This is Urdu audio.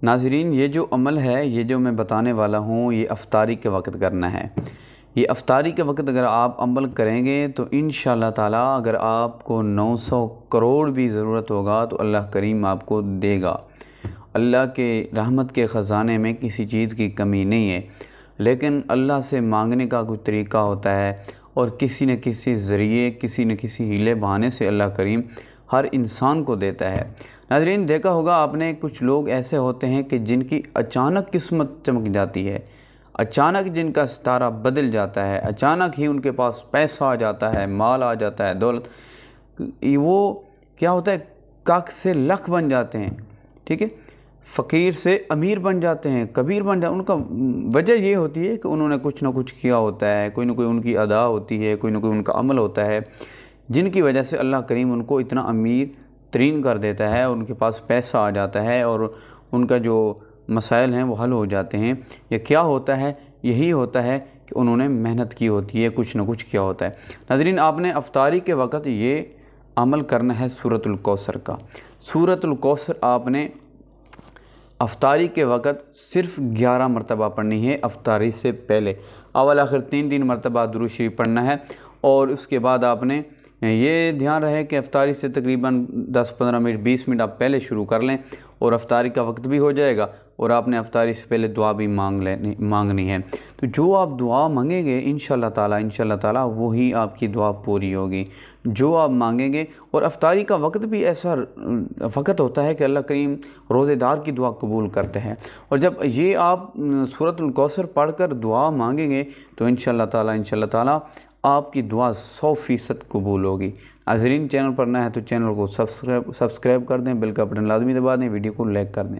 ناظرین، یہ جو عمل ہے، یہ جو میں بتانے والا ہوں، یہ افطاری کے وقت کرنا ہے۔ یہ افطاری کے وقت اگر آپ عمل کریں گے تو انشاءاللہ تعالی اگر آپ کو 900 کروڑ بھی ضرورت ہوگا تو اللہ کریم آپ کو دے گا۔ اللہ کے رحمت کے خزانے میں کسی چیز کی کمی نہیں ہے، لیکن اللہ سے مانگنے کا کوئی طریقہ ہوتا ہے، اور کسی نہ کسی ذریعے، کسی نہ کسی ہیلے بہانے سے اللہ کریم ہر انسان کو دیتا ہے۔ ناظرین، دیکھا ہوگا آپ نے، کچھ لوگ ایسے ہوتے ہیں کہ جن کی اچانک قسمت چمک جاتی ہے، اچانک جن کا ستارہ بدل جاتا ہے، اچانک ہی ان کے پاس پیسہ آ جاتا ہے، مال آ جاتا ہے، دولت، وہ کیا ہوتا ہے، کاک سے لکھ بن جاتے ہیں، ٹھیک ہے، فقیر سے امیر بن جاتے ہیں، کبیر بن جاتے ہیں۔ ان کا وجہ یہ ہوتی ہے کہ انہوں نے کچھ نہ کچھ کیا ہوتا ہے، کوئی نہ کوئی ان کی ادا ہوتی ہے، کوئی نہ کوئی ان کا عمل ہوتا ہے، جن کی وجہ سے اللہ کریم ان کو اتنا امیر ترین کر دیتا ہے، ان کے پاس پیسہ آ جاتا ہے اور ان کا جو مسائل ہیں وہ حل ہو جاتے ہیں۔ یہ کیا ہوتا ہے؟ یہی ہوتا ہے کہ انہوں نے محنت کی ہوتی ہے، کچھ نہ کچھ کیا ہوتا ہے۔ ناظرین، آپ نے افطاری کے وقت یہ عمل کرنا ہے سورۃ الکوثر کا۔ سورۃ الکوثر آپ نے افطاری کے وقت صرف 11 مرتبہ پڑھنی ہے۔ افطاری سے پہلے اول آخر 3 مرتبہ درود شریف پڑھنا ہے، اور اس کے بعد آپ نے یہ دھیان رہے کہ افطاری سے تقریباً 10-15 منٹ 20 منٹ آپ پہلے شروع کر لیں، اور افطاری کا وقت بھی ہو جائے گا، اور آپ نے افطاری سے پہلے دعا بھی مانگنی ہے۔ تو جو آپ دعا مانگیں گے انشاءاللہ تعالی وہی آپ کی دعا پوری ہوگی، جو آپ مانگیں گے۔ اور افطاری کا وقت بھی ایسا وقت ہوتا ہے کہ اللہ کریم روزے دار کی دعا قبول کرتے ہیں، اور جب یہ آپ سورۃ الکوثر پڑھ کر دعا مانگیں گے تو انشاءاللہ تعالی آپ کی دعا 100% قبول ہوگی۔ ناظرین، چینل پر نہ ہے تو چینل کو سبسکرائب کر دیں، بیل کا بٹن لازمی دبا دیں، ویڈیو کو لائک کر دیں۔